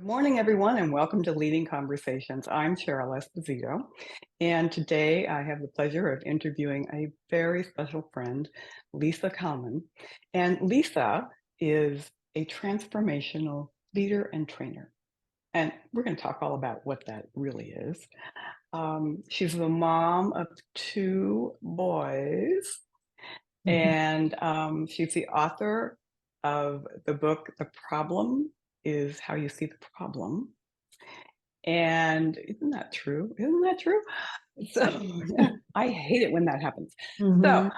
Morning, everyone, and welcome to Leading Conversations. I'm Cheryl Esposito, and today I have the pleasure of interviewing a very special friend, Lisa Kalmin. And Lisa is a transformational leader and trainer. And we're going to talk all about what that really is. She's the mom of two boys, Mhm. and she's the author of the book, The Problem is How You See the Problem. And isn't that true? Isn't that true? So yeah, I hate it when that happens. So Mhm.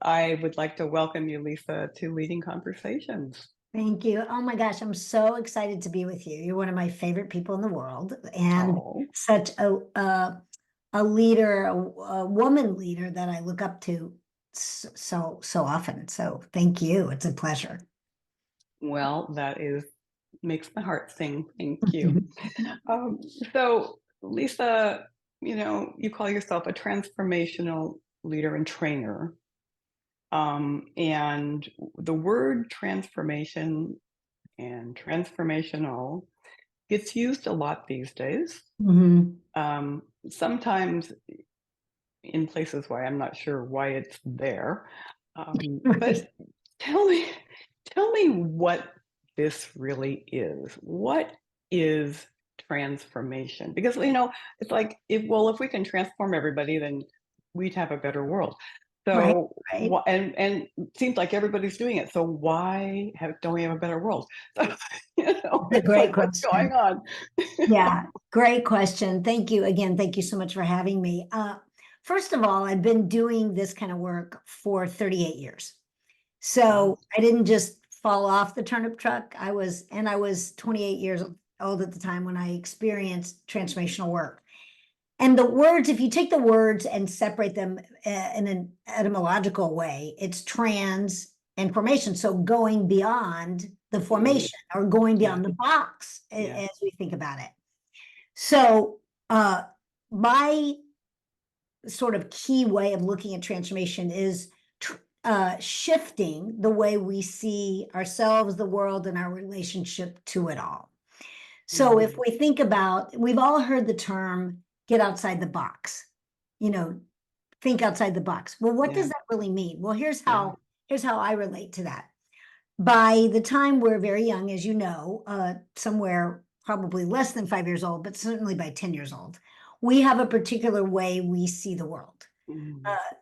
I would like to welcome you, Lisa, to Leading Conversations. Thank you. Oh my gosh, I'm so excited to be with you. You're one of my favorite people in the world, and Oh, such a leader, a woman leader that I look up to so often. So thank you. It's a pleasure. well, that is makes my heart sing. Thank you. Um, so, Lisa, you call yourself a transformational leader and trainer. And the word transformation and transformational gets used a lot these days. Mhm. Sometimes in places where I'm not sure why it's there. Right. But tell me, tell me what this really is. What is transformation? Because it's like if we can transform everybody, then we'd have a better world. Right. So Right. and it seems like everybody's doing it. So why don't we have a better world? So, That's a it's great like what's question. going on? Yeah, great question. Thank you again. Thank you so much for having me. First of all, I've been doing this kind of work for 38 years. Wow. So I didn't just fall off the turnip truck. I was 28 years old at the time when I experienced transformational work. And the words, if you take the words and separate them in an etymological way, it's trans and formation. So going beyond the Mm, formation or going yeah. beyond the box Yeah. as we think about it. So my sort of key way of looking at transformation is shifting the way we see ourselves, the world, and our relationship to it all. So if Mhm. we think about, we've all heard the term get outside the box, you know, think outside the box. Well, what does Yeah. that really mean? Well, Yeah. here's how I relate to that. By the time we're very young, as you know, somewhere probably less than 5 years old, but certainly by 10 years old, we have a particular way we see the world. Mhm. Uh,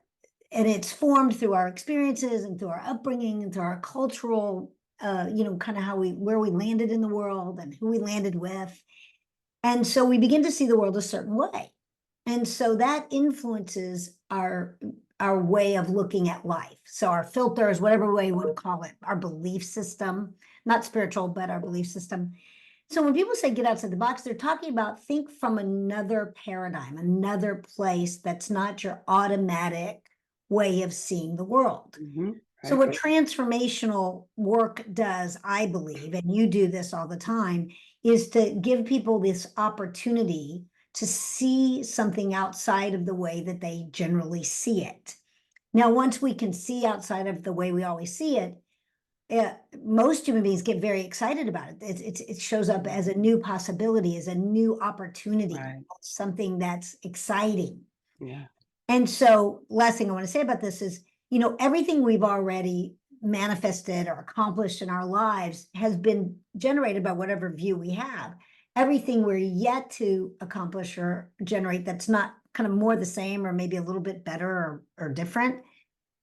and it's formed through our experiences and through our upbringing and through our cultural, kind of where we landed in the world and who we landed with. And so we begin to see the world a certain way. And so that influences our way of looking at life. So our filters, whatever way you want to call it, our belief system, not spiritual, but our belief system. So when people say get outside the box, they're talking about think from another paradigm, another place that's not your automatic way of seeing the world. Mhm. So Right. what transformational work does, I believe, and you do this all the time, is to give people this opportunity to see something outside of the way that they generally see it. Now, once we can see outside of the way we always see it, most human beings get very excited about it. It shows up Mhm. as a new possibility, as a new opportunity, Right. something that's exciting. Yeah. And so, last thing I want to say about this is, everything we've already manifested or accomplished in our lives has been generated by whatever view we have. Everything we're yet to accomplish or generate that's not kind of more the same or maybe a little bit better or different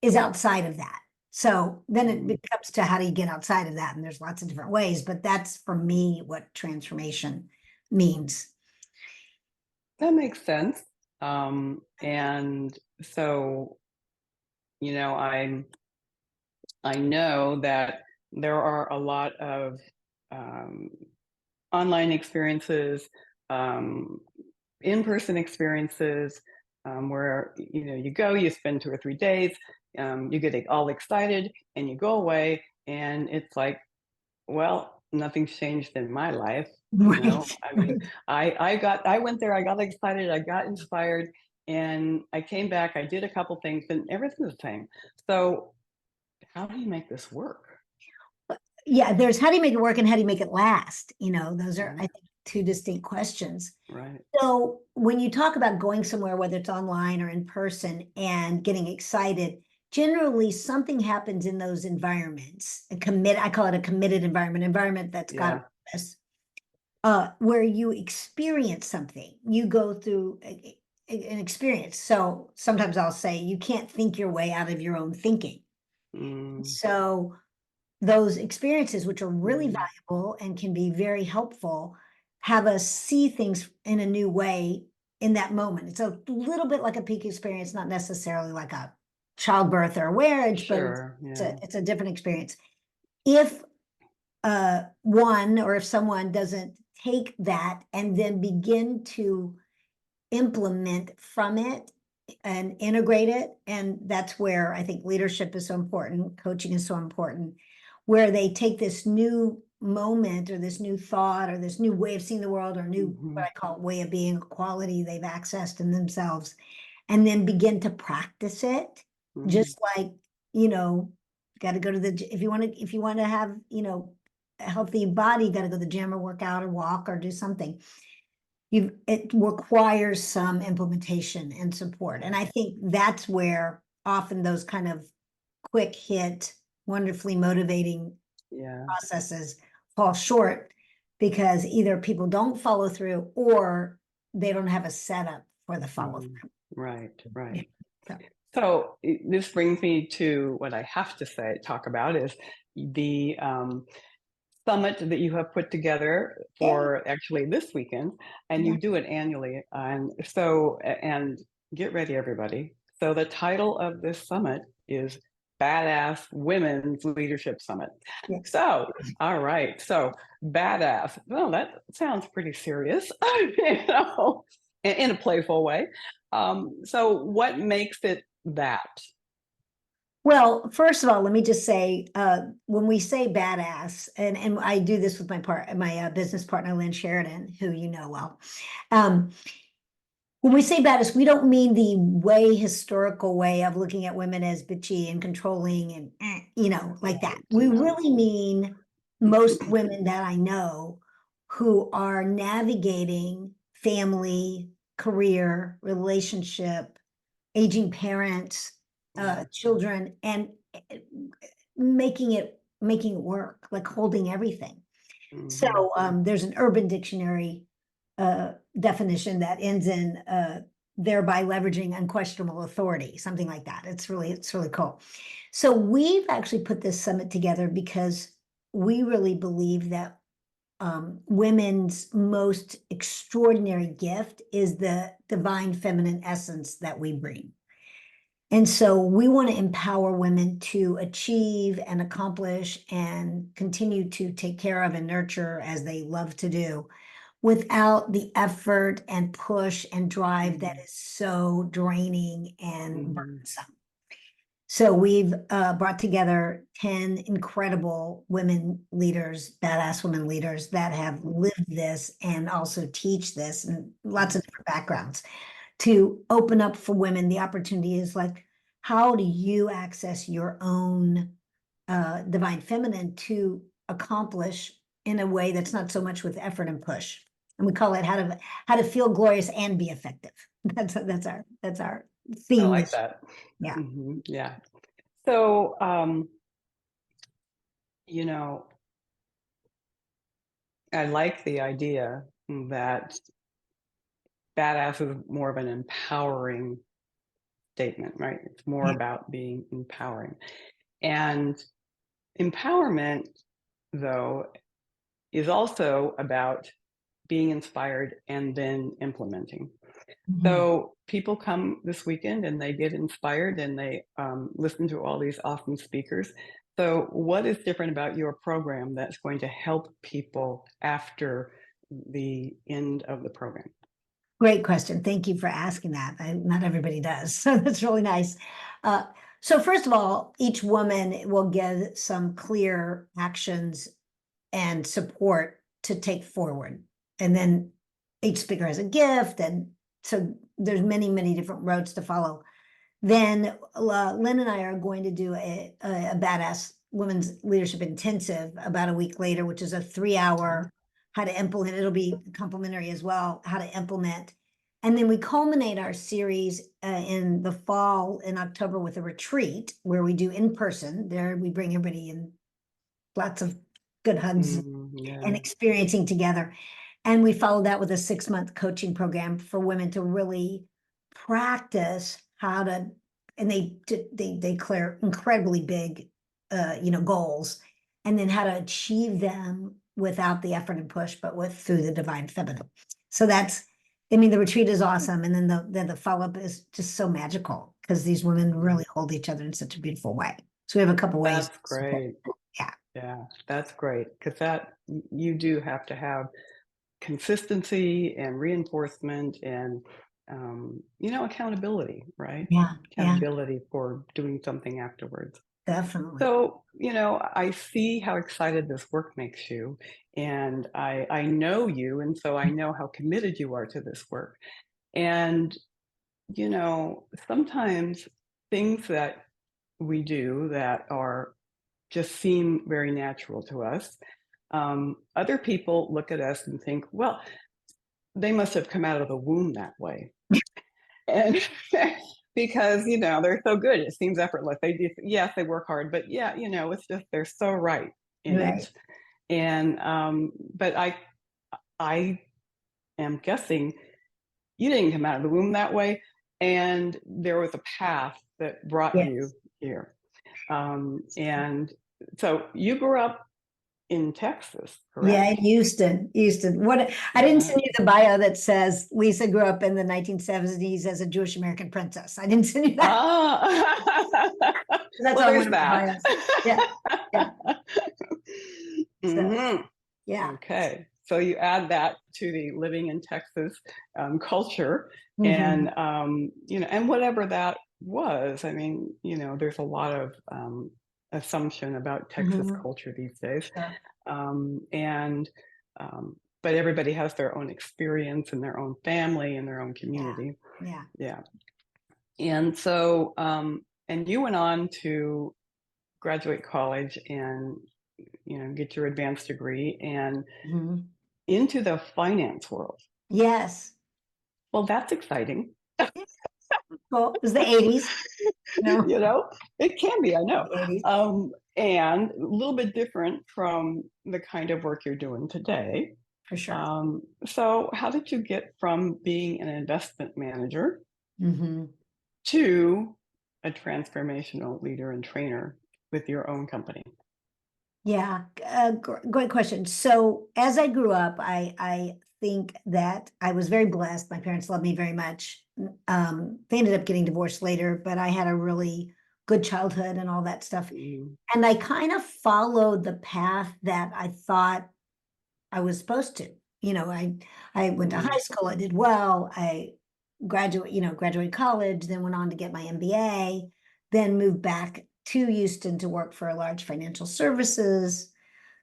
is outside of that. So then it Mhm. becomes to how do you get outside of that? And there's lots of different ways, but that's for me what transformation means. That makes sense. And so, you know, I know that there are a lot of um, online experiences, um, in-person experiences, where you go, you spend 2 or 3 days, you get all excited, and you go away, and it's like, well, nothing's changed in my life. Right. I mean, Right. I went there, I got excited, I got inspired, and I came back, I did a couple things, and everything's the same. So how do you make this work? Yeah, there's how do you make it work and how do you make it last? Those are, I Right. think, two distinct questions. Right. So when you talk about going somewhere, whether it's online or in person, and getting excited, generally something happens in those environments. I call it a committed environment that's got a Yeah. purpose, where you experience something. You go through an experience. So sometimes I'll say you can't think your way out of your own thinking. Mm, So those experiences, which are really mm, valuable and can be very helpful, have us see things in a new way in that moment. It's a little bit like a peak experience, not necessarily like a childbirth or a marriage, but sure. Yeah. it's a different experience. If one or if someone doesn't take that and then begin to implement from it and integrate it. And that's where I think leadership is so important, coaching is so important, where they take this new moment or this new thought or this new way of seeing the world or new, Hmm. what I call way of being, a quality they've accessed in themselves, and then begin to practice it. Mm, Just like, you know, got to go to if you want to have, a healthy body, got to go to the gym or work out or walk or do something. It requires some implementation and support. And yeah. I think that's where often those kind of quick hit, wonderfully motivating Yeah. processes fall short because either people don't follow through or they don't have a setup for the follow Mm, through. right. Yeah. Right. So, So this brings me to what I have to talk about is the summit that you have put together yay. for actually this weekend, and Yeah. you do it annually. And so, and get ready, everybody. So the title of this summit is Badass Women's Leadership Summit. Yeah. So, all right. So badass. Well, that sounds pretty serious, in a playful way. So what makes it that? Well, first of all, let me just say, when we say badass, and I do this with my business partner, Lynn Sheridan, who you know well. Um, when we say badass, we don't mean the historical way of looking at women as bitchy and controlling and, like that. Right. We No. really mean most women that I know who are navigating family, career, relationship, aging parents, Yeah. children, and uh, making it work, like holding everything. So Hmm. there's an Urban Dictionary definition that ends in thereby leveraging unquestionable authority, something like that. It's really cool. So we've actually put this summit together because we really believe that women's most extraordinary gift is the divine feminine essence that we bring. And so we want to empower women to achieve and accomplish and continue to take care of and nurture as they love to do without the effort and push and drive that is so draining and Hmm. burdensome. So we've brought together 10 incredible women leaders, badass women leaders that have lived this and also teach this and lots of different backgrounds to open up for women. The opportunity is like, how do you access your own divine feminine to accomplish in a way that's not so much with effort and push? And we call it how to feel glorious and be effective. That's our I theme like this. that. Yeah. Yeah. So, you know, I like the idea that badass is more of an empowering statement, right? It's more Yeah. about being empowering. And empowerment, though, is also about being inspired and then implementing. Mhm. So people come this weekend and they get inspired and they listen to all these awesome speakers. So, what is different about your program that's going to help people after the end of the program? Great question. Thank you for asking that. Not everybody does, so that's really nice. Uh, so first of all, each woman will give some clear actions and support to take forward. And then each speaker has a gift. And so there's many, many different roads to follow. Then Lynn and I are going to do a badass women's leadership intensive about a week later, which is a 3-hour how to implement. It'll be complimentary as well, how to implement. And then we culminate our series in the fall in October with a retreat where we do in person. There we bring everybody in, lots of good hugs and experiencing together. And we followed that with a 6-month coaching program for women to really practice how to, and they declare incredibly big, goals, and then how to achieve them without the effort and push, but through the divine feminine. So that's, I mean, the retreat is awesome. And then the follow-up is just so magical because these women really hold each other in such a beautiful way. So we have a couple ways. That's great. Yeah. Yeah, that's great. Because that you do have to have consistency and reinforcement and accountability, right? Yeah. Accountability for doing something afterwards. Definitely. So, I see how excited this work makes you, and I know you, and so I know how committed you are to this work. And, sometimes things that we do that are just seem very natural to us, other people look at us and think, well, they must have come out of the womb that way. And because, they're so good, it seems effortless. They just, yes, they work hard, but yeah, it's just they're so right in Right. it. And but I am guessing you didn't come out of the womb that way, and there was a path that brought you Yes. here. And so you grew up in Texas, Yeah, in correct? Houston. What I didn't Yeah. send you the bio that says Lisa grew up in the 1970s as a Jewish American princess. I didn't send you that. Ah, That's well, on one there's of my that. bios. Yeah, yeah. So Mhm. yeah. Okay. So you add that to the living in Texas culture, Mm-hmm. and and whatever that was. I mean, there's a lot of assumption about Texas Mm-hmm. culture these days, Sure. and but everybody has their own experience and their own family and their own Yeah. community. Yeah. Yeah. And so, and you went on to graduate college and get your advanced degree and Mm-hmm. into the finance world. Yes. Well, that's exciting. Well, it was the 80s, you know, it can be, I know. the 80s And a little bit different from the kind of work you're doing today. for sure. So, how did you get from being an investment manager Mm-hmm. to a transformational leader and trainer with your own company? Yeah, great question. So as I grew up, I think that I was very blessed. My parents loved me very much. They ended up getting divorced later, but I had a really good childhood and all that stuff. Mm, And I kind of followed the path that I thought I was supposed to. I went to high mm, school, I did well, I graduated college, then went on to get my MBA, then moved back to Houston to work for a large financial services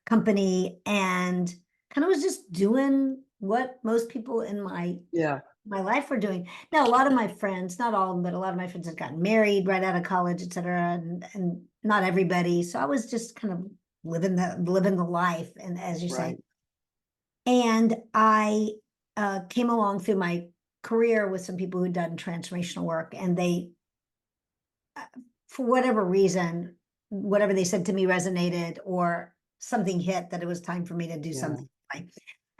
company and kind of was just doing what most people in yeah, my life were doing. Now, a lot of my friends, not all of them, but a lot of my friends had gotten married right out of college, et cetera, and not everybody. So I was just kind of living the life, and as you say, right. and I came along through my career with some people who'd done transformational work, and they, for whatever reason, whatever they said to me resonated, or something hit that it was time for me to do Yeah. something.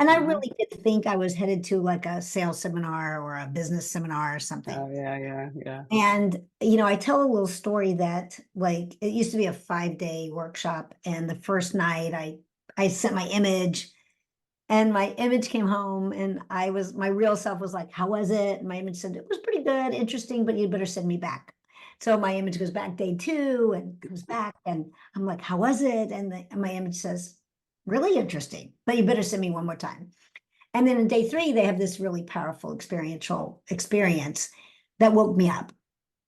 And I Uh-huh. really did think I was headed to like a sales seminar or a business seminar or something. Oh, yeah, yeah, yeah. And, I tell a little story that like it used to be a 5-day workshop. And the first night I sent my image and my image came home and my real self was like, how was it? And my image said, it was pretty good, interesting, but you better send me back. So my image goes back day 2 and comes back and I'm like, how was it? And my image says, really interesting, but you better send me one more time. And then in day 3, they have this really powerful experiential experience that woke me up.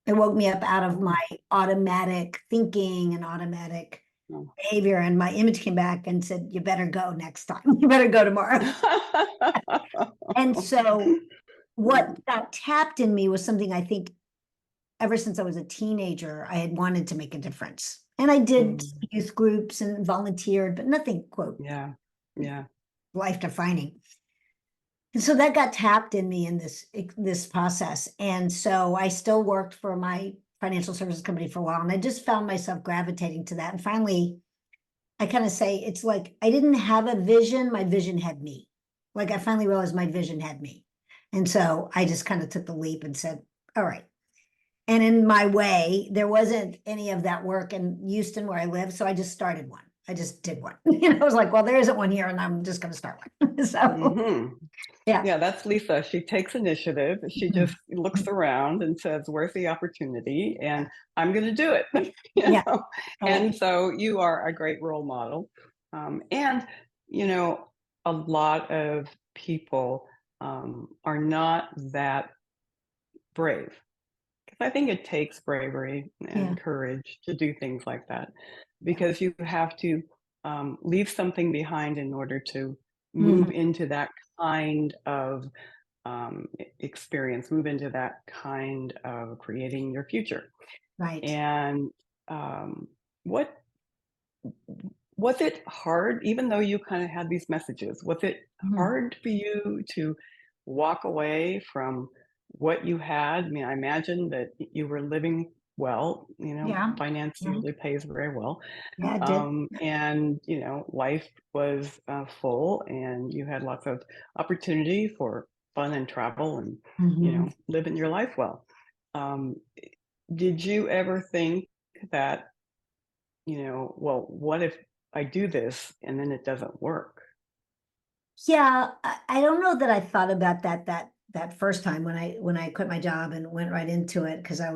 It woke me up out of Oh, my automatic thinking and automatic oh. behavior. And my image came back and said, you better go next time. You better go tomorrow. And so what got tapped in me was something I think ever since I was a teenager, I had wanted to make a difference. And I did Mm, youth groups and volunteered, but nothing, quote, yeah. Yeah. life defining. And so that got tapped in me in this process. And so I still worked for my financial services company for a while, and I just found myself gravitating to that. And finally, I kind of say it's like I didn't have a vision, my vision had me. Like I finally realized my vision had me. And so I just kind of took the leap and said, all right. And in my way, there wasn't any of that work in Houston where I live. So I just started one. I just did one. I was like, well, there isn't one here, and I'm just going to start one. So Hmm. yeah. Yeah, that's Lisa. She takes initiative. She just Mhm. looks around and says, "Where's the opportunity?" And I'm going to do it. Yeah. Right. And so you are a great role model. And you know, a lot of people are not that brave. 'Cause I think it takes bravery Yeah. and courage to do things like that, because you have to leave something behind in order to move Mhm. into that kind of experience, move into that kind of creating your future. Right. And what was it hard, even though you kind of had these messages, was it Mhm. hard for you to walk away from what you had? I mean, I imagine that you were living well, Yeah. finance Mhm. usually pays very well. Yeah, it did. And, life was full and you had lots of opportunity for fun and travel and, Mhm. living your life well. Um, did you ever think that, well, what if I do this and then it doesn't work? Yeah, I don't know that I thought about that first time when I quit my job and went right into it because I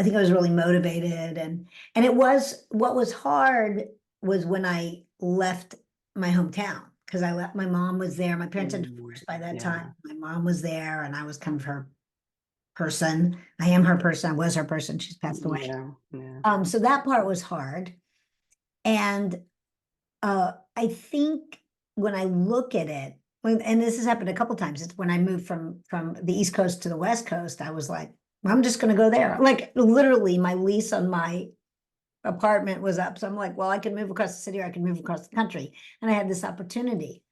think I was really motivated and it was what was hard was when I left my hometown because I left my mom was there. My parents had Mm, divorced by that time. yeah, My mom was there and I was kind of her person. I am her person. I was her person. She's passed away. yeah, yeah. So that part was hard. And I think when I look at it, and this has happened a couple times, it's when I moved from the East Coast to the West Coast, I was like, I'm just going to go there. Like literally, my lease on my apartment was up, so I'm like, well, I can move across the city or I can move across the country, and I had this opportunity.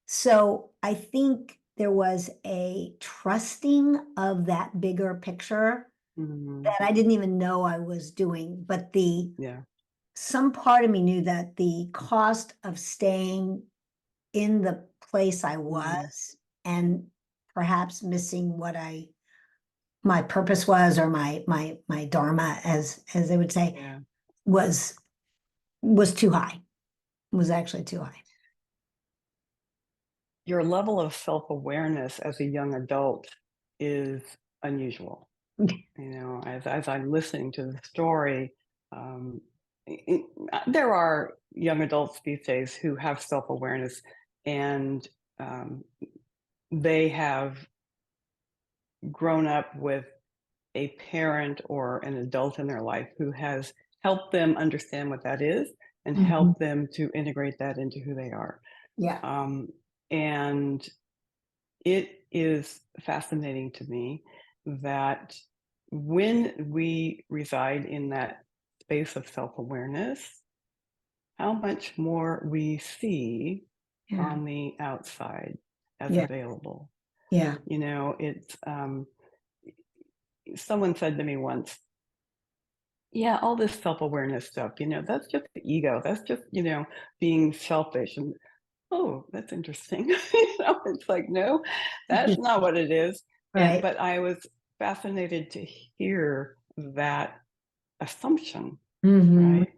So I think there was a trusting of that bigger picture Mhm, that I didn't even know I was doing, but the yeah, some part of me knew that the cost of staying in the place I mhm, was and perhaps missing what my purpose was or my dharma as they would say yeah. was was too high. Was actually too high. Your level of self-awareness as a young adult is unusual. As I'm listening to the story, um, there are young adults these days who have self-awareness and um, they have grown up with a parent or an adult in their life who has helped them understand what that is and Mhm. helped them to integrate that into who they are. Yeah. Um, and it is fascinating to me that when we reside in that space of self awareness, how much more we see Yeah. on the outside as Yeah. available. Yeah. It's someone said to me once, yeah, all this self awareness stuff, that's just the ego. That's just, being selfish. And oh, that's interesting. It's like, no, that's not what it is. And Right. but I was fascinated to hear that assumption, Hmm. right?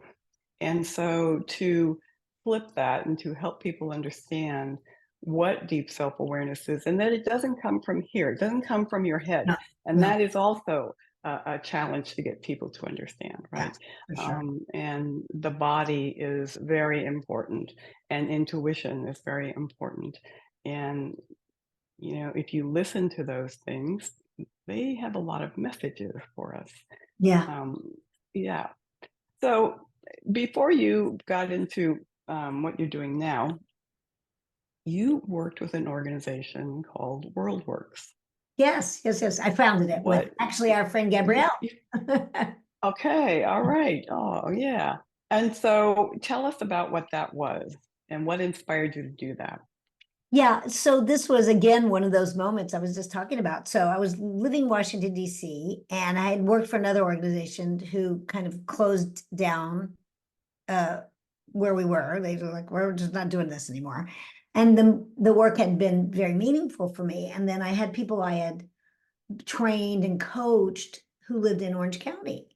And so to flip that and to help people understand what deep self-awareness is and that it doesn't come from here, it doesn't come from your head. No. And No. that is also a challenge to get people to understand, Yeah. right? For sure. And the body is very important and intuition is very important. And, if you listen to those things, they have a lot of messages for us. Yeah. Um, yeah. So before you got into what you're doing now, you worked with an organization called WorldWorks. Yes. Yes. Yes. I founded it with What? actually our friend You, Gabrielle. you, Okay, all right. Oh, yeah. And so tell us about what that was and what inspired you to do that. Yeah, so this was again one of those moments I was just talking about. So I was living in Washington, D.C., and I had worked for another organization who kind of closed down uh where we were. They were like, we're just not doing this anymore. And the work had been very meaningful for me. And then I had people I had trained and coached who lived in Orange County.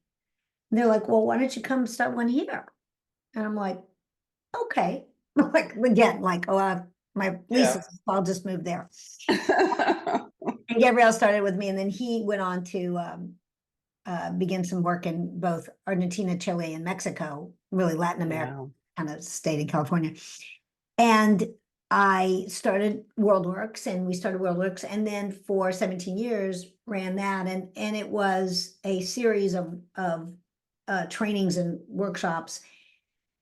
And they're like, well, why don't you come start one here? And I'm like, okay. Like again, like, oh, my lease Yeah. is, I'll just move there. And Gabrielle started with me, and then he went on to begin some work in both Argentina, Chile, and Mexico, really Latin America, Wow. kind of stayed in California. And I started WorldWorks, and we started WorldWorks, and then for 17 years ran that, and it was a series of trainings and workshops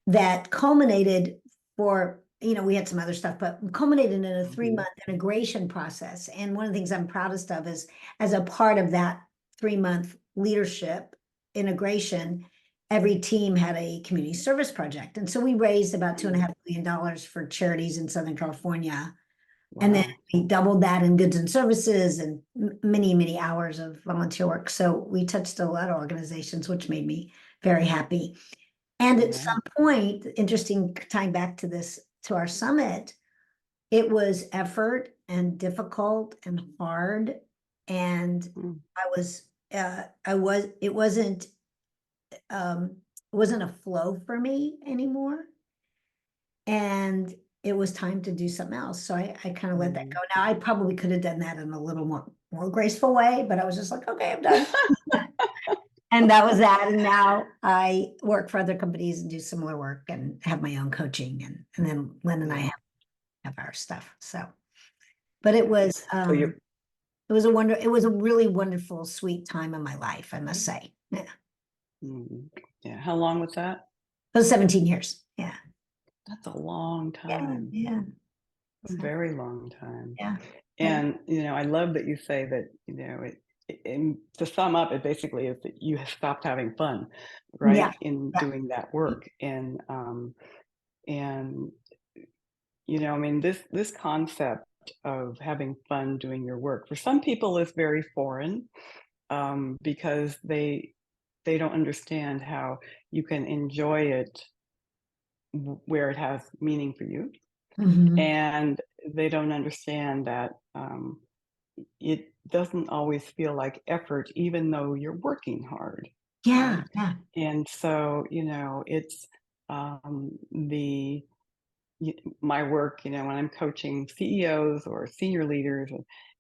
that culminated for, we had some other stuff, but culminated in a 3-month integration process. And one of the things I'm proudest of is, as a part of that 3-month leadership integration, every team had a community service project. And so we raised about $2.5 million for charities in Southern California. And then Wow. we doubled that in goods and services and many, many hours of volunteer work. So we touched a lot of organizations, which made me very happy. And at Yeah. some point, interesting, tying back to this, to our summit, it was effort and difficult and hard. And Mm. it wasn't a flow for me anymore. And it was time to do something else. So I kind of let that go. Now I probably could have done that in a little more graceful way, but I was just like, okay, I'm done. And that was that. And now I work for other companies and do similar work and have my own coaching. And then Lynn and I Yeah. have our stuff. So, but it Yeah. was So you it was a really wonderful, sweet time in my life, I must say. Yeah. yeah. How long was that? It was 17 years. Yeah. That's a long Yeah. time. Yeah. A So, very long time. yeah. Yeah. And, I love that you say that, and to sum up, it basically is that you have stopped having fun, Yeah. right, in Yeah. doing that work. And I mean, this concept of having fun doing your work for some people is very foreign, because they don't understand how you can enjoy it where it has meaning for you, Mhm. and they don't understand that it doesn't always feel like effort, even though you're working hard, Yeah. right? Yeah. And so, it's the my work, when I'm coaching CEOs or senior leaders,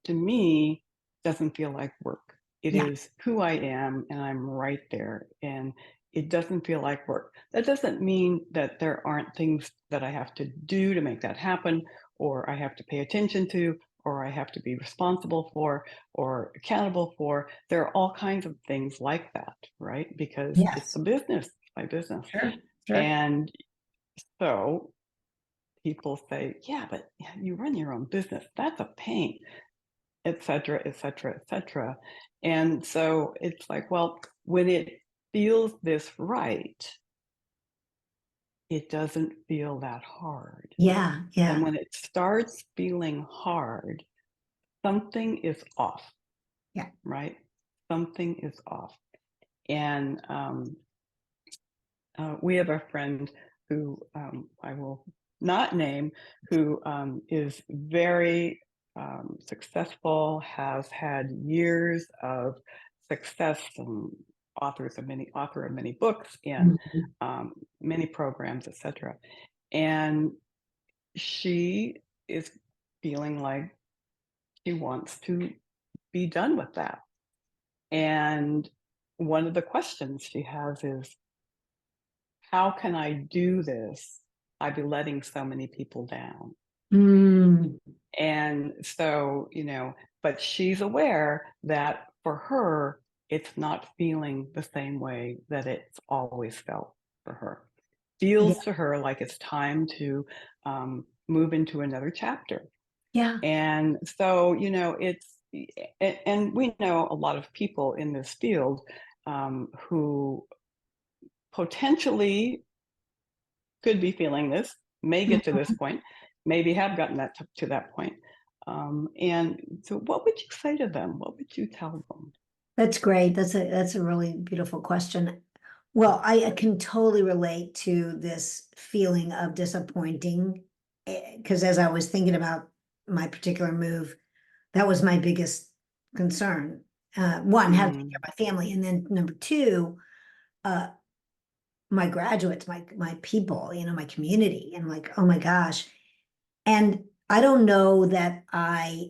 to me, doesn't feel like work. It Yeah. is who I am, and I'm right there. And it doesn't feel like work. That doesn't mean that there aren't things that I have to do to make that happen, or I have to pay attention to, or I have to be responsible for, or accountable for. There are all kinds of things like that, right? Because it's Yes. a business, my business. Sure. Sure. And so people say, yeah, but you run your own business. That's a pain, et cetera, et cetera, et cetera. And so it's like, well, when it feels this right, it doesn't feel that hard. Yeah. And Yeah. when it starts feeling hard, something is off, Yeah. right? Something is off. And we have a friend who I will not name, who is very successful, has had years of success, and author of many books and Mhm. many programs, etc. And she is feeling like she wants to be done with that. And one of the questions she has is, how can I do this? I'd be letting so many people down. Mm. And so, but she's aware that for her, it's not feeling the same way that it's always felt for her. Yeah. Feels to her like it's time to move into another chapter. Yeah. And so, and we know a lot of people in this field, who potentially could be feeling this, may get to this point, maybe have gotten to that point. And so what would you say to them? What would you tell them? That's great. That's a really beautiful question. Well, I can totally relate to this feeling of disappointing because as I was thinking about my particular move, that was my biggest concern. One, how to take care Mm, of my family, and then number two, uh, my graduates, my people, my community, and like, oh my gosh. And I don't know that I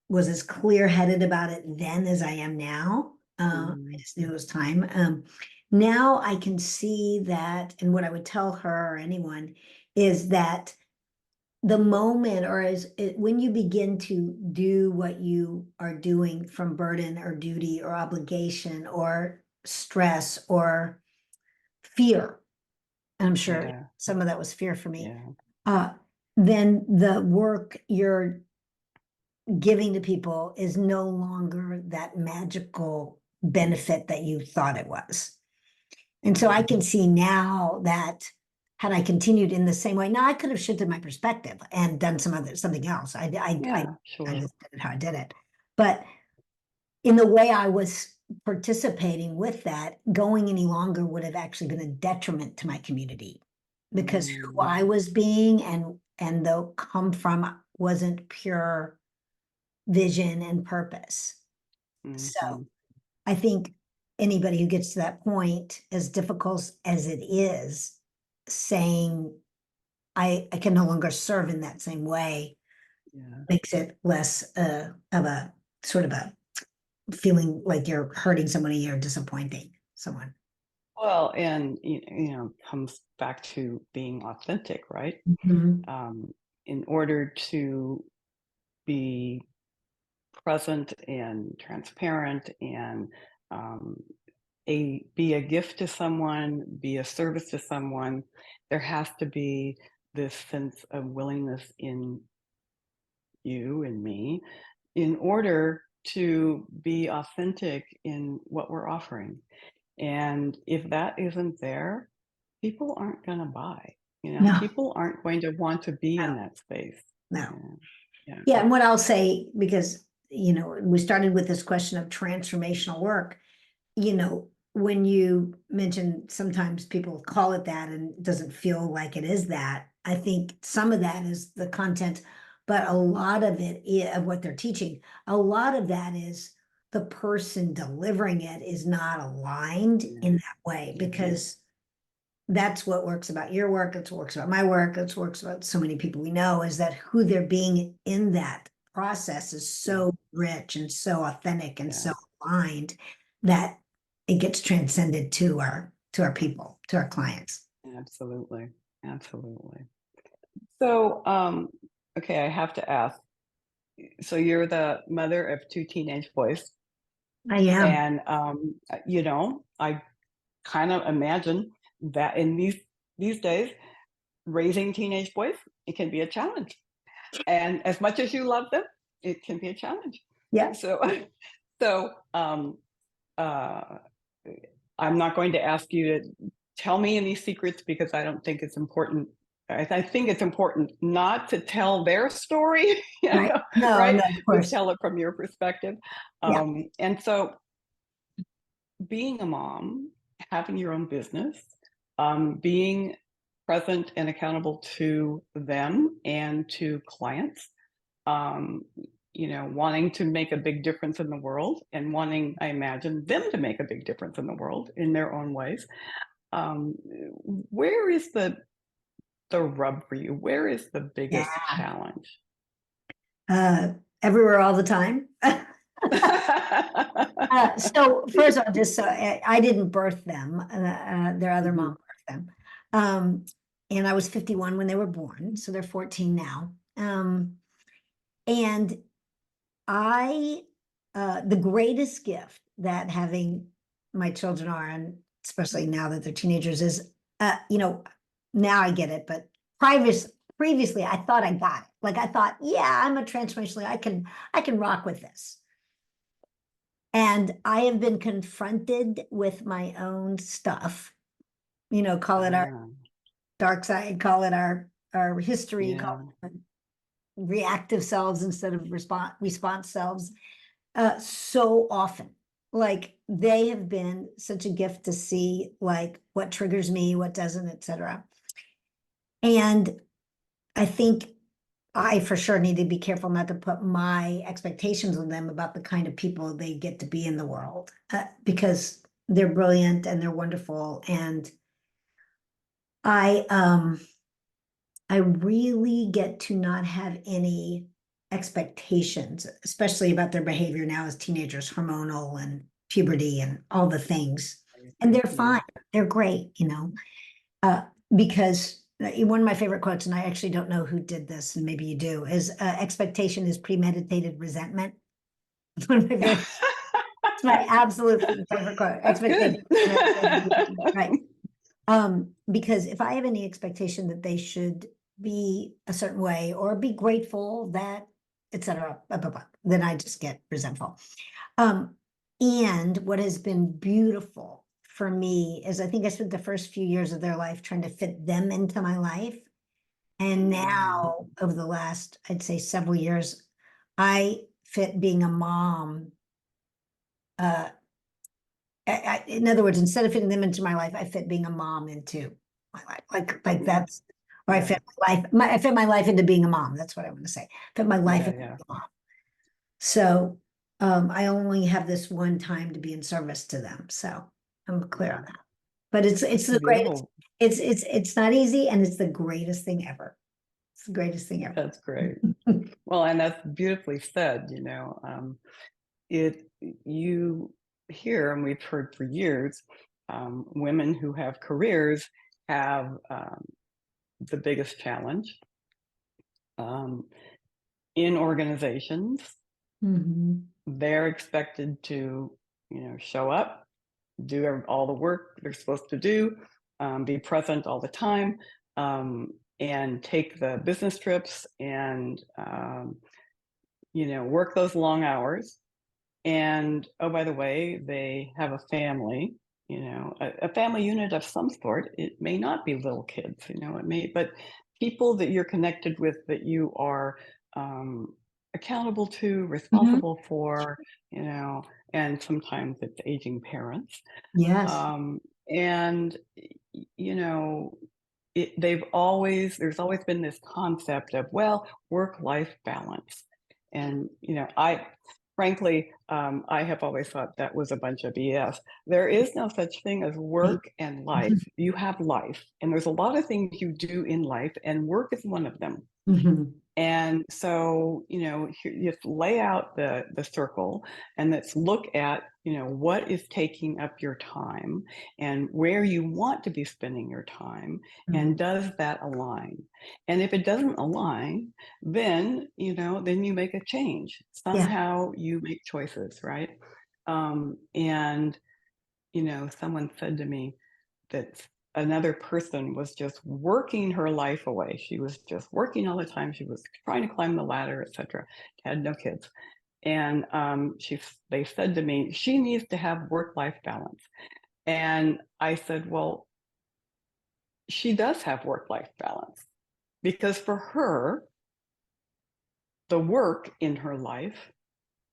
was as clear-headed about it then as I am now. I mm, just knew it was time. Now I can see that, and what I would tell her or anyone is that the moment, or when you begin to do what you are doing from burden or duty or obligation or stress or fear, I'm sure yeah, some of that was fear for me, yeah. uh, then the work you're giving to people is no longer that magical benefit that you thought it was. And so I can see now that had I continued in the same way, now I could have shifted my perspective and done something else. Yeah, I sure. just did it how I did it. But in the way I was participating with that, going any longer would have actually been a detriment to my community because who Mm, I was being and the come from wasn't pure vision and purpose. So mhm, I think anybody who gets to that point, as difficult as it is, saying I can no longer serve in that same way yeah. makes it less of a sort of a feeling like you're hurting somebody or disappointing someone. Well, and comes back to being authentic, right? Mhm. Um, in order to be present and transparent and um, be a gift to someone, be a service to someone, there has to be this sense of willingness in you and me in order to be authentic in what we're offering. And if that isn't there, people aren't going to buy. No, People aren't going to want to be no, in that space. no. Yeah. Yeah. Yeah, and what I'll say, because we started with this question of transformational work, when you mention sometimes people call it that and it doesn't feel like it is that, I think some of that is the content, but a lot of it of what they're teaching, a lot of that is the person delivering it is not aligned Yeah. in that way Yeah. because that's what works about your work. It's what works about my work. It's what works about so many people we know is that who they're being in that process is Yeah. so rich and so authentic and so Yes. aligned that it gets transcended to our people, to our clients. Absolutely. Absolutely. So, okay, I have to ask. So you're the mother of two teenage boys, I am. and I kind of imagine that in these days, raising teenage boys, it can be a challenge. And as much as you love them, it can be a challenge. Yeah. So, so uh, I'm not going to ask you to tell me any secrets because I don't think it's important. I think it's important not to tell their story, Right. No, right? no, of Just course. tell it from your perspective. Yeah. And so, being a mom, having your own business, being present and accountable to them and to clients, um, wanting to make a big difference in the world and wanting, I imagine, them to make a big difference in the world in their own ways. Um, where is the rub for you? Where is the biggest Yeah. challenge? Uh, everywhere all the time. So first of all, just so I didn't birth them, their other mom Mhm. birthed them. Um, and I was 51 when they were born, so they're 14 now. And I, the greatest gift that having my children are, and especially now that they're teenagers, is, now I get it, but previously I thought I got it. Like I thought, yeah, I'm a transformational, I can rock with this. And I have been confronted with my own stuff, you know, call it our dark side, call it our history, call Yeah. it reactive selves instead of response selves, so often. Like they have been such a gift to see, like what triggers me, what doesn't, etc. And I think I for sure need to be careful not to put my expectations on them about the kind of people they get to be in the world, because they're brilliant and they're wonderful. And I I really get to not have any expectations, especially about their behavior now as teenagers, hormonal and puberty and all the things. And they're Yeah. fine. They're great, you know, uh, because one of my favorite quotes, and I actually don't know who did this, and maybe you do, is expectation is premeditated resentment. It's one of my favorite. It's my absolute favorite quote. That's Expectation good. is premeditated resentment. Right. Because if I have any expectation that they should be a certain way or be grateful that, etc., then I just get resentful. And what has been beautiful for me is I think I spent the first few years of their life trying to fit them into my life. And now, over the last, I'd say several years, I fit being a mom. In other words, instead of fitting them into my life, I fit being a mom into my life. Like that's, or I fit my life, I fit my life into being a mom. That's what I want to say. Fit my life into being a mom. So I only have this one time to be in service to them. So I'm clear on that. But it's the greatest. Beautiful. It's not easy, and it's the greatest thing ever. It's the greatest thing ever. That's great. Well, and that's beautifully said, you know. You hear, and we've heard for years, women who have careers have the biggest challenge in organizations. They're expected to, you know, show up, do all the work they're supposed to do, be present all the time, and take the business trips and, you know, work those long hours. And oh, by the way, they have a family, you know, a family unit of some sort. It may not be little kids, you know, it may, but people that you're connected with, that you are accountable to, responsible for, you know, and sometimes it's aging parents. Yes. And, you know, there's always been this concept of, well, work-life balance. And, you know, frankly, I have always thought that was a bunch of BS. There is no such thing as work and life. You have life, and there's a lot of things you do in life, and work is one of them. And so, you know, you lay out the circle, and let's look at, you know, what is taking up your time and where you want to be spending your time, and does that align? And if it doesn't align, then, you know, then you make a change. Somehow you make choices, right? And, you know, someone said to me that another person was just working her life away. She was just working all the time. She was trying to climb the ladder, etc. Had no kids. And they said to me, she needs to have work-life balance. And I said, well, she does have work-life balance, because for her, the work in her life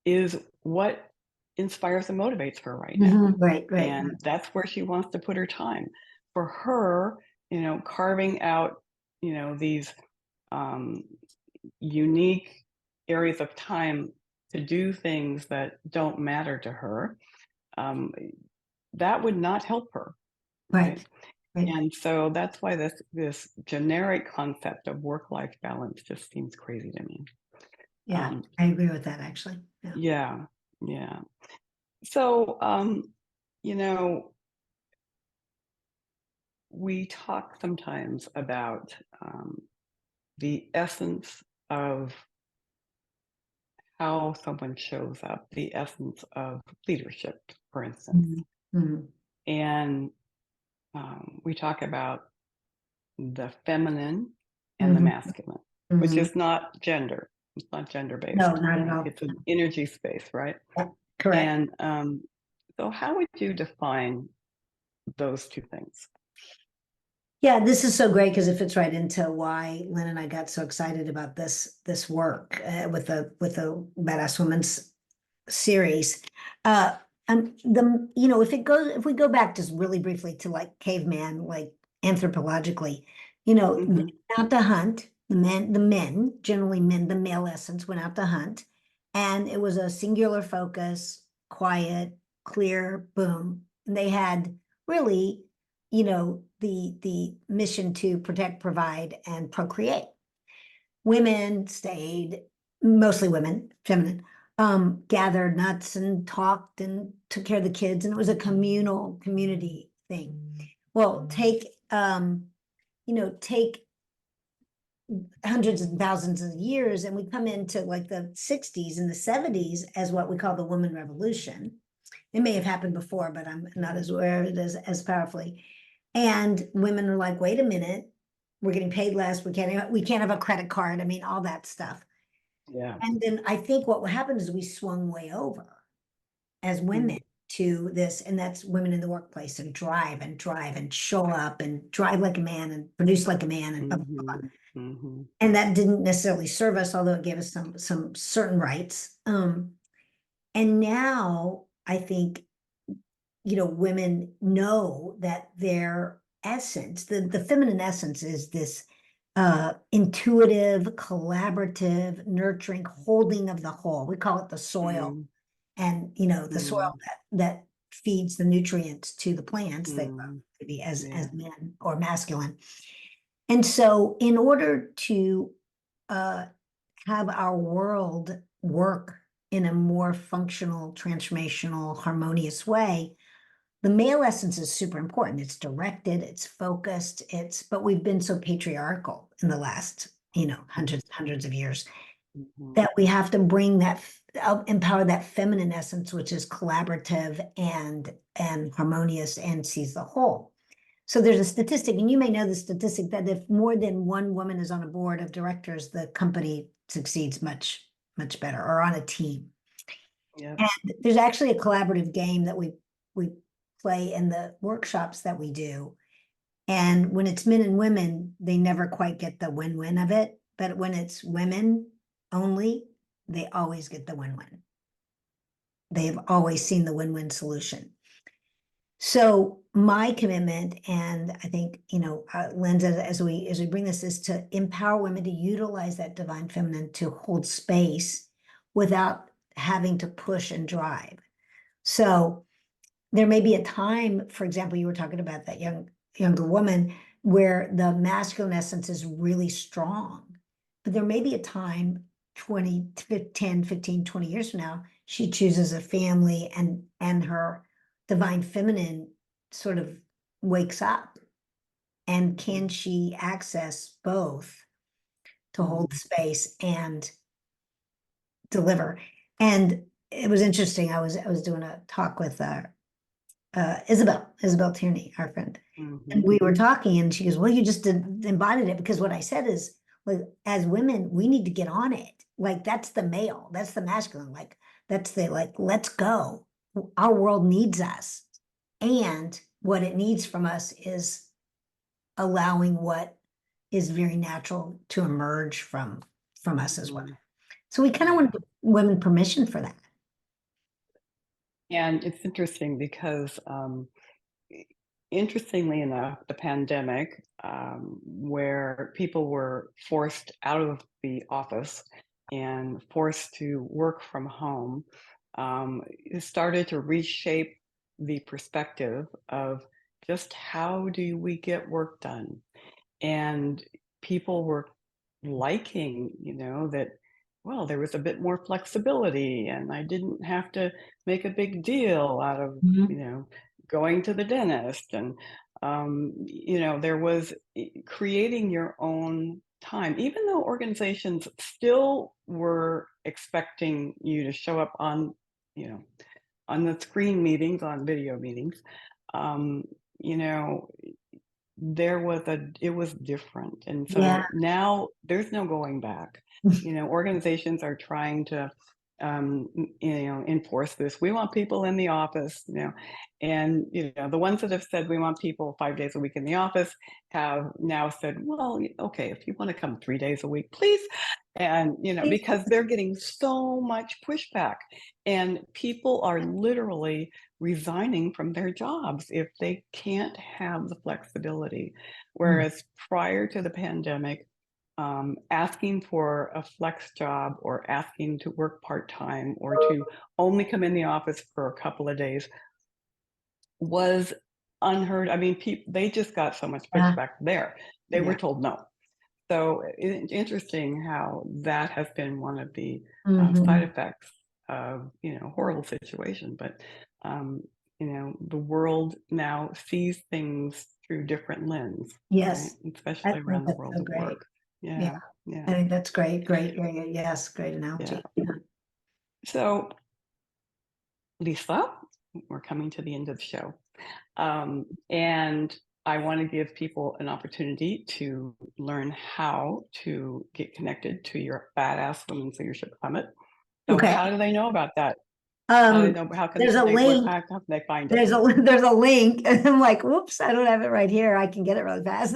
is what inspires and motivates her right now. Right. And that's where she wants to put her time. For her, you know, carving out, you know, these unique areas of time to do things that don't matter to her, that would not help her. Right. And so that's why this generic concept of work-life balance just seems crazy to me. I agree with that, actually. Yeah. So, you know, we talk sometimes about the essence of how someone shows up, the essence of leadership, for instance. And we talk about the feminine and the masculine, which is not gender. It's not gender based. No, not at all. It's an energy space, right? Correct. And so how would you define those two things? Yeah, this is so great because it fits right into why Lynn and I got so excited about this work with the Badass Women's series. Uh, if we go back just really briefly to like caveman, like anthropologically, they Hmm. went out to hunt. The men, generally men, the male essence went out to hunt, and it was a singular focus, quiet, clear, boom. And they had really, the mission to protect, provide, and procreate. Women stayed, mostly women, feminine, gathered nuts and talked and took care of the kids, and it was a communal community thing. Well, take hundreds and thousands of years, and we come into like the 60s and the 70s as what we call the woman revolution. It may have happened before, but I'm not as aware of it as powerfully. And women are like, wait a minute, we're getting paid less. We can't have a credit card. I mean, all that stuff. Yeah. And then I think what happened is we swung way over as women to this, and that's women in the workplace and drive and show up and drive like a man and produce like a man and blah, blah, blah. Hmm. Hmm. And that didn't necessarily serve us, although it gave us some certain rights. And now I think, women know that their essence, the feminine essence, is this intuitive, collaborative, nurturing, holding of the whole. We call it the soil, and the soil that feeds the nutrients to the plants that maybe as Yeah. men or masculine. And so, in order to uh, have our world work in a more functional, transformational, harmonious way, the male essence is super important. It's directed, it's focused, but we've been so patriarchal in the last, hundreds of years, Hmm. that we have to bring that, empower that feminine essence, which is collaborative and harmonious and sees the whole. So there's a statistic, and you may know the statistic, that if more than one woman is on a board of directors, the company succeeds much, much better, or on a team. Yeah. And there's actually a collaborative game that we play in the workshops that we do. And when it's men and women, they never quite get the win-win of it. But when it's women only, they always get the win-win. They've always seen the win-win solution. So my commitment, and I think, Lynn, as we bring this, is to empower women to utilize that divine feminine to hold space without having to push and drive. So there may be a time, for example, you were talking about that younger woman, where the masculine essence is really strong, but there may be a time 20, 10, 15, 20 years from now, she chooses a family, and her divine feminine sort of wakes up. And can she access both to hold space and deliver? And it was interesting. I was doing a talk with Isabel Tierney, our friend. And Hmm. we were talking, and she goes, well, you just embodied it, because what I said is, like, as women, we need to get on it. Like, that's the male, that's the masculine, like, that's the, like, let's go. Our world needs us. And what it needs from us is allowing what is very natural to emerge from us as women. So we kind of want to give women permission for that. And it's interesting because, interestingly enough, the pandemic, where people were forced out of the office and forced to work from home, it started to reshape the perspective of just how do we get work done. And people were liking, that, well, there was a bit more flexibility and I didn't have to make a big deal out of, Mhm. going to the dentist. And, there was creating your own time, even though organizations still were expecting you to show up you know, on the screen meetings, on video meetings. um, you know, it was different, and Yeah. so now there's no going back. Organizations are trying to enforce this. We want people in the office, and the ones that have said we want people 5 days a week in the office have now said, well, okay, if you want to come 3 days a week, please. And because they're getting so much pushback, and people are literally resigning from their jobs if they can't have the flexibility. Mm. Whereas prior to the pandemic, asking for a flex job or asking to work part-time or to only come in the office for a couple of days was unheard. I mean, they just got so much Yeah. pushback there. They were Yeah. told no. So interesting how that has been one of the side Mhm. effects of horrible situation. But the world now sees things through different lens, right? Yes. I Especially think around the that's world so of great. work. Yeah. Yeah, I yeah, think that's great. Great. Yeah, yeah, yes. Great yeah. analogy. Yeah. So, Lisa, we're coming to the end of the show. And I want to give people an opportunity to learn how to get connected to your Badass Women's Leadership Summit. So Okay. how do they know about that? How do they Um, know? How can there's a they? What? link. How can they find it? There's a link. And I'm like, whoops, I don't have it right here. I can get it really fast.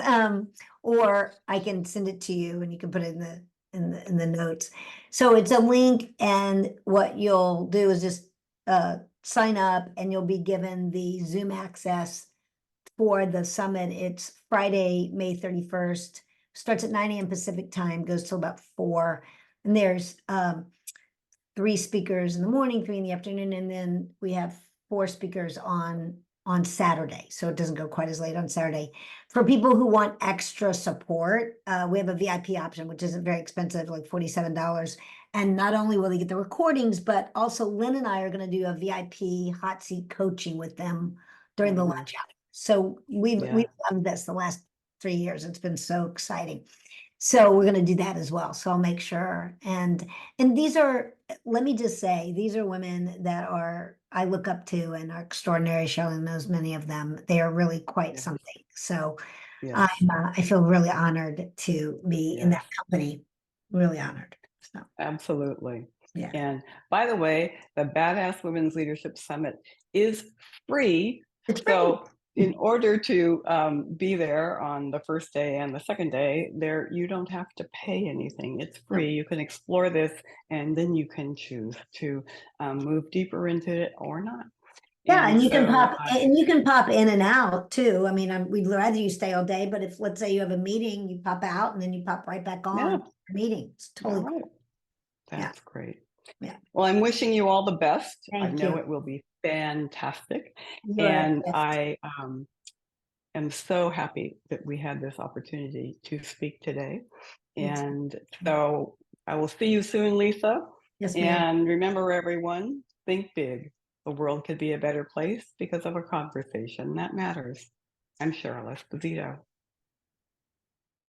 Or I can send it to you and you can put it in the notes. So it's a link, and what you'll do is just sign up, and you'll be given the Zoom access for the summit. It's Friday, May 31st, starts at 9 a.m. Pacific time, goes till about 4. And there's 3 speakers in the morning, 3 in the afternoon, and then we have 4 speakers on Saturday. So it doesn't go quite as late on Saturday. For people who want extra support, we have a VIP option, which isn't very expensive, like $47. And not only will they get the recordings, but also Lynn and I are going to do a VIP hot seat coaching with them during the lunch hour. So we've done this the last 3 years. It's been so exciting. So we're going to do that as well. So I'll make sure. And these are, let me just say, these are women that I look up to and are extraordinary. Cheryl knows many of them. They are really quite Yes, something. So yes, I feel really honored to be in that yes, company. Really honored. So absolutely. yeah, And by the way, the Badass Women's Leadership Summit is free. it's free. So in order to be there on the first day and the second day, you don't have to pay anything. It's No. free. You can explore this, and then you can choose to move deeper into it or not. Yeah, And and so, you can pop in and out too. I mean, we'd rather you stay all day, but if, let's say you have a meeting, you pop out and then you pop right back yeah, on your meeting. It's all totally right. cool. Yeah, That's great. yeah. Well, I'm wishing you all the best. I Thank know you. it will be fantastic. You are a And gift. I am so happy that we had this opportunity to speak today. It's- And so I will see you soon, Lisa. Yes, ma'am. And remember, everyone, think big. The world could be a better place because of a conversation that matters. I'm Cheryl Esposito.